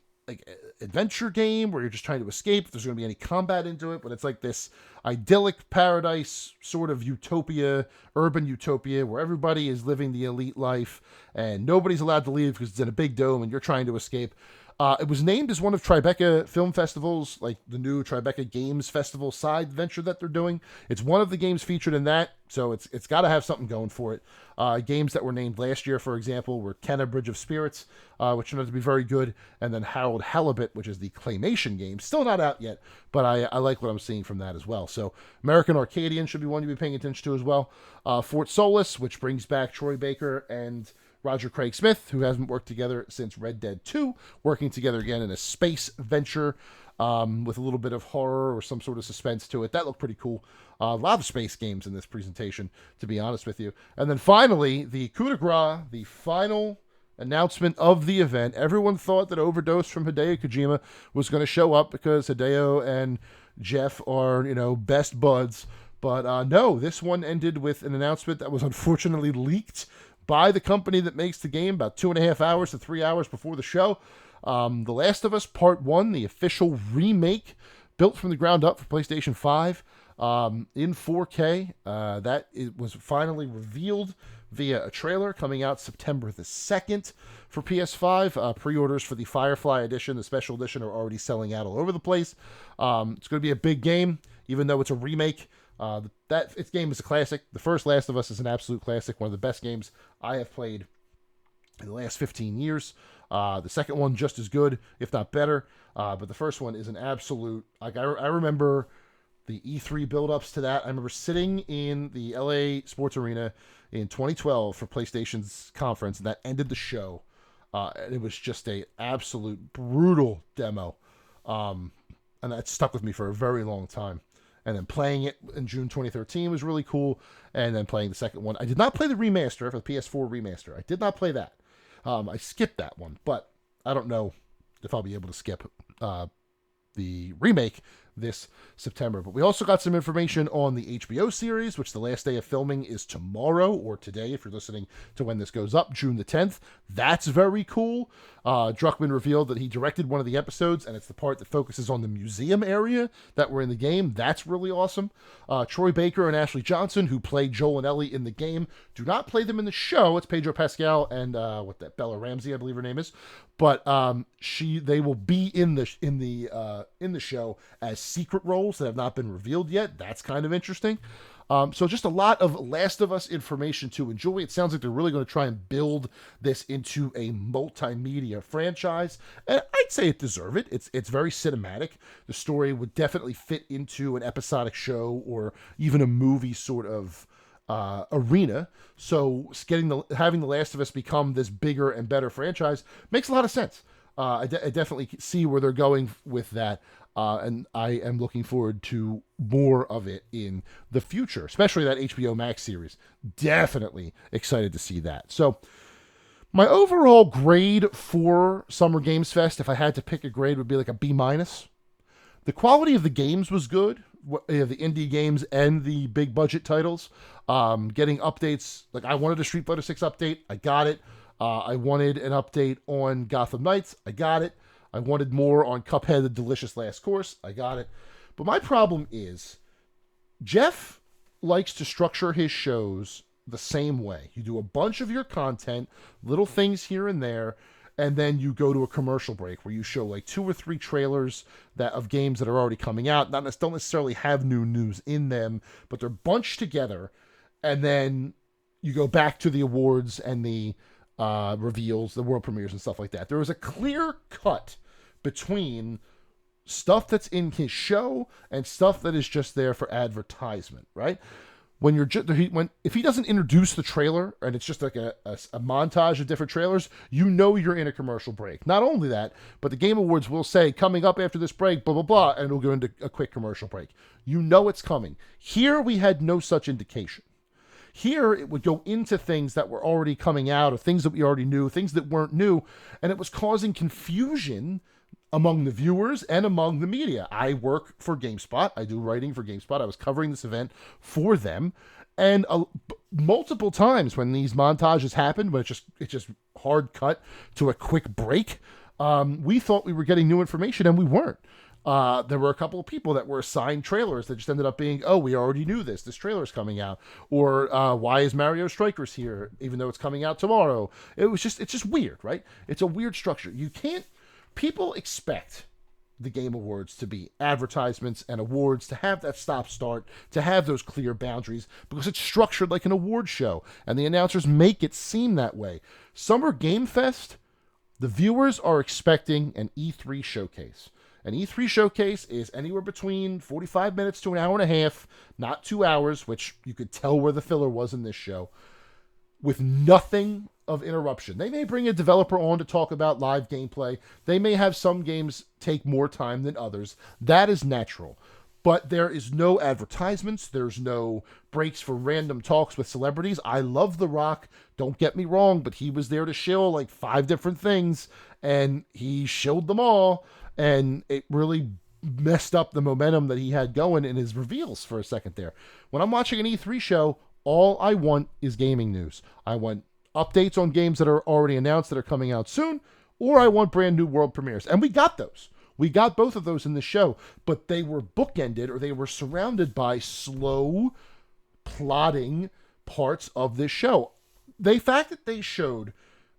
adventure game where you're just trying to escape, if there's going to be any combat into it, but it's like this idyllic paradise sort of utopia, urban utopia, where everybody is living the elite life and nobody's allowed to leave because it's in a big dome and you're trying to escape. It was named as one of Tribeca Film Festivals, like the new Tribeca Games Festival side venture that they're doing. It's one of the games featured in that, so it's got to have something going for it. Games that were named last year, for example, were Kenna Bridge of Spirits, which turned out to be very good, and then Harold Halibut, which is the claymation game. Still not out yet, but I like what I'm seeing from that as well. So American Arcadian should be one to be paying attention to as well. Fort Solis, which brings back Troy Baker and Roger Craig Smith, who hasn't worked together since Red Dead 2, working together again in a space venture. with a little bit of horror or some sort of suspense to it. That looked pretty cool. A lot of space games in this presentation, to be honest with you. And then finally, the coup de grace, the final announcement of the event. Everyone thought that Overdose from Hideo Kojima was going to show up because Hideo and Jeff are, best buds. But no, this one ended with an announcement that was unfortunately leaked by the company that makes the game about 2.5 hours to 3 hours before the show. The Last of Us Part 1, the official remake built from the ground up for PlayStation 5 in 4K. That it was finally revealed via a trailer coming out September the 2nd for PS5. Pre-orders for the Firefly Edition, the Special Edition, are already selling out all over the place. It's going to be a big game, even though it's a remake. Its game is a classic. The first Last of Us is an absolute classic, one of the best games I have played in the last 15 years. The second one just as good, if not better. But the first one is an absolute. Like I remember the E3 build-ups to that. I remember sitting in the LA Sports Arena in 2012 for PlayStation's conference, and that ended the show. And it was just a absolute brutal demo, and that stuck with me for a very long time. And then playing it in June 2013 was really cool. And then playing the second one. I did not play the remaster for the PS4 remaster. I did not play that. I skipped that one, but I don't know if I'll be able to skip the remake this September. But we also got some information on the HBO series, which the last day of filming is tomorrow, or today if you're listening to when this goes up, June the 10th. That's very cool. Druckmann revealed that he directed one of the episodes, and it's the part that focuses on the museum area that were in the game. That's really awesome. Troy Baker and Ashley Johnson, who played Joel and Ellie in the game, do not play them in the show. It's Pedro Pascal and Bella Ramsey, I believe her name is. But they will be in the show as secret roles that have not been revealed yet. That's kind of interesting. So just a lot of Last of Us information to enjoy. It sounds like they're really going to try and build this into a multimedia franchise. And I'd say it deserves it. It's very cinematic. The story would definitely fit into an episodic show or even a movie sort of arena. So having The Last of Us become this bigger and better franchise makes a lot of sense. I definitely see where they're going with that. And I am looking forward to more of it in the future, especially that HBO Max series. Definitely excited to see that. So my overall grade for Summer Games Fest, if I had to pick a grade, would be like a B-. The quality of the games was good. The indie games and the big budget titles. Getting updates. Like I wanted a Street Fighter 6 update. I got it. I wanted an update on Gotham Knights. I got it. I wanted more on Cuphead, The Delicious Last Course. I got it. But my problem is, Jeff likes to structure his shows the same way. You do a bunch of your content, little things here and there, and then you go to a commercial break where you show like 2 or 3 trailers of games that are already coming out. Don't necessarily have new news in them, but they're bunched together. And then you go back to the awards and the reveals, the world premieres and stuff like that. There was a clear cut between stuff that's in his show and stuff that is just there for advertisement, right? When if he doesn't introduce the trailer and it's just like a montage of different trailers, you're in a commercial break. Not only that, but the Game Awards will say, coming up after this break, blah, blah, blah, and it'll go into a quick commercial break. You know it's coming. Here, we had no such indication. Here, it would go into things that were already coming out, or things that we already knew, things that weren't new, and it was causing confusion among the viewers and among the media. I work for GameSpot. I do writing for GameSpot. I was covering this event for them, and multiple times when these montages happened, when it's just hard cut to a quick break, we thought we were getting new information, and we weren't. There were a couple of people that were assigned trailers that just ended up being, oh, we already knew this trailer's coming out, or why is Mario Strikers here even though it's coming out tomorrow? It's just weird, right? It's a weird structure. People expect the Game Awards to be advertisements and awards, to have that stop-start, to have those clear boundaries, because it's structured like an award show, and the announcers make it seem that way. Summer Game Fest, the viewers are expecting an E3 showcase. An E3 showcase is anywhere between 45 minutes to an hour and a half, not 2 hours, which you could tell where the filler was in this show, with nothing of interruption. They may bring a developer on to talk about live gameplay. They may have some games take more time than others. That is natural. But there is no advertisements. There's no breaks for random talks with celebrities. I love The Rock. Don't get me wrong, but he was there to shill like 5 different things, and he shilled them all, and it really messed up the momentum that he had going in his reveals for a second there. When I'm watching an E3 show, all I want is gaming news. I want updates on games that are already announced that are coming out soon, or I want brand new world premieres. And we got those. We got both of those in the show, but they were bookended, or they were surrounded by slow, plodding parts of this show. The fact that they showed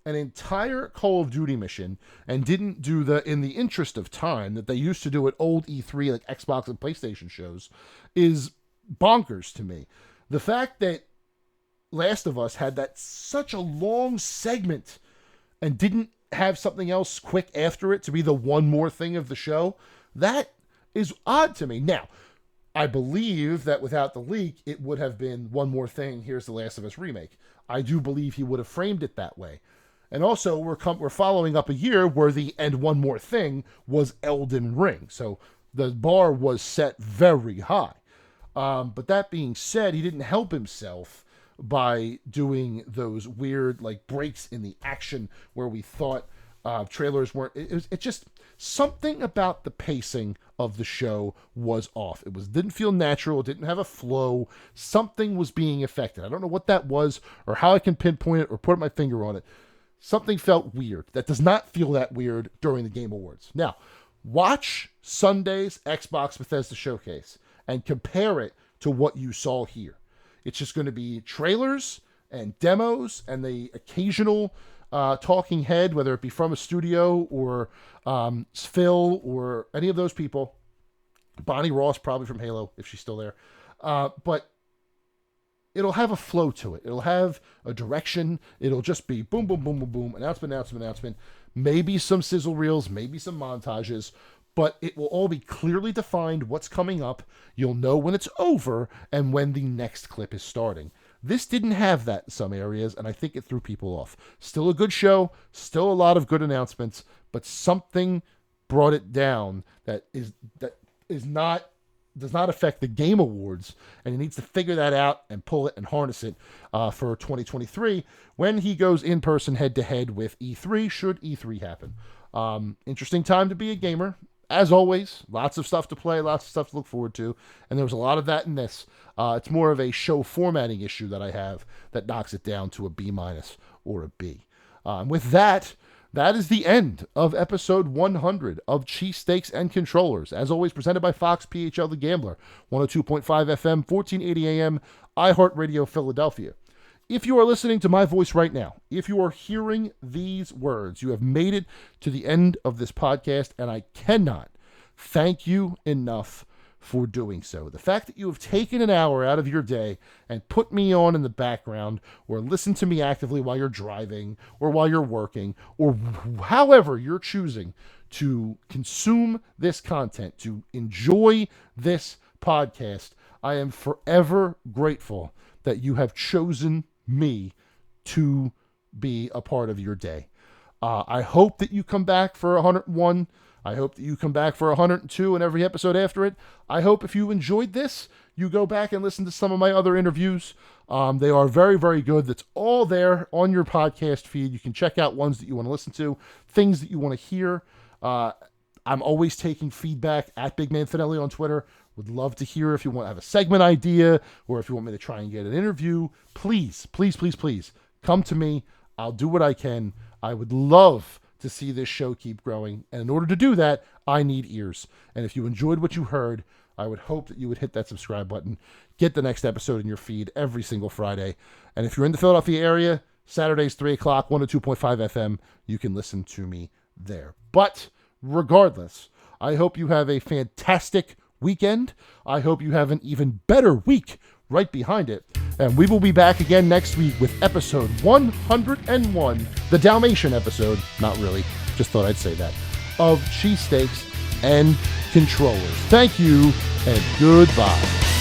an entire Call of Duty mission and didn't do the in the interest of time that they used to do at old E3 like Xbox and PlayStation shows is bonkers to me. The fact that Last of Us had that such a long segment and didn't have something else quick after it to be the one more thing of the show, that is odd to me. Now, I believe that without the leak, it would have been one more thing, here's the Last of Us remake. I do believe he would have framed it that way. And also, we're following up a year where the and one more thing was Elden Ring. So the bar was set very high. But that being said, he didn't help himself by doing those weird like breaks in the action where we thought trailers weren't. It just something about the pacing of the show was off. Didn't feel natural. It didn't have a flow. Something was being affected. I don't know what that was or how I can pinpoint it or put my finger on it. Something felt weird. That does not feel that weird during the Game Awards. Now, watch Sunday's Xbox Bethesda Showcase and compare it to what you saw here. It's just going to be trailers and demos and the occasional talking head, whether it be from a studio or Phil or any of those people. Bonnie Ross, probably from Halo, if she's still there. But it'll have a flow to it. It'll have a direction. It'll just be boom, boom, boom, boom, boom, announcement. Maybe some sizzle reels, maybe some montages. But it will all be clearly defined what's coming up. You'll know when it's over and when the next clip is starting. This didn't have that in some areas, and I think it threw people off. Still a good show, still a lot of good announcements, but something brought it down that does not affect the Game Awards, and he needs to figure that out and pull it and harness it for 2023 when he goes in person head-to-head with E3, should E3 happen. Interesting time to be a gamer. As always, lots of stuff to play, lots of stuff to look forward to, and there was a lot of that in this. It's more of a show formatting issue that I have that knocks it down to a B- or a B. With that is the end of episode 100 of Cheesesteaks and Controllers. As always, presented by Fox PHL The Gambler, 102.5 FM, 1480 AM, iHeartRadio, Philadelphia. If you are listening to my voice right now, if you are hearing these words, you have made it to the end of this podcast, and I cannot thank you enough for doing so. The fact that you have taken an hour out of your day and put me on in the background, or listen to me actively while you're driving, or while you're working, or however you're choosing to consume this content, to enjoy this podcast, I am forever grateful that you have chosen me to be a part of your day. I hope that you come back for 101. I hope that you come back for 102 and every episode after it. I hope if you enjoyed this, you go back and listen to some of my other interviews. They are very, very good. That's all there on your podcast feed. You can check out ones that you want to listen to, things that you want to hear. I'm always taking feedback at Big Man Fanelli on Twitter. Would love to hear if you want to have a segment idea or if you want me to try and get an interview. Please, please, please, please come to me. I'll do what I can. I would love to see this show keep growing. And in order to do that, I need ears. And if you enjoyed what you heard, I would hope that you would hit that subscribe button. Get the next episode in your feed every single Friday. And if you're in the Philadelphia area, Saturdays, 3 o'clock, 102.5 FM, you can listen to me there. But regardless, I hope you have a fantastic weekend. I hope you have an even better week right behind it. And we will be back again next week with episode 101, the Dalmatian episode, not really, just thought I'd say that, of Cheesesteaks and Controllers. Thank you and goodbye.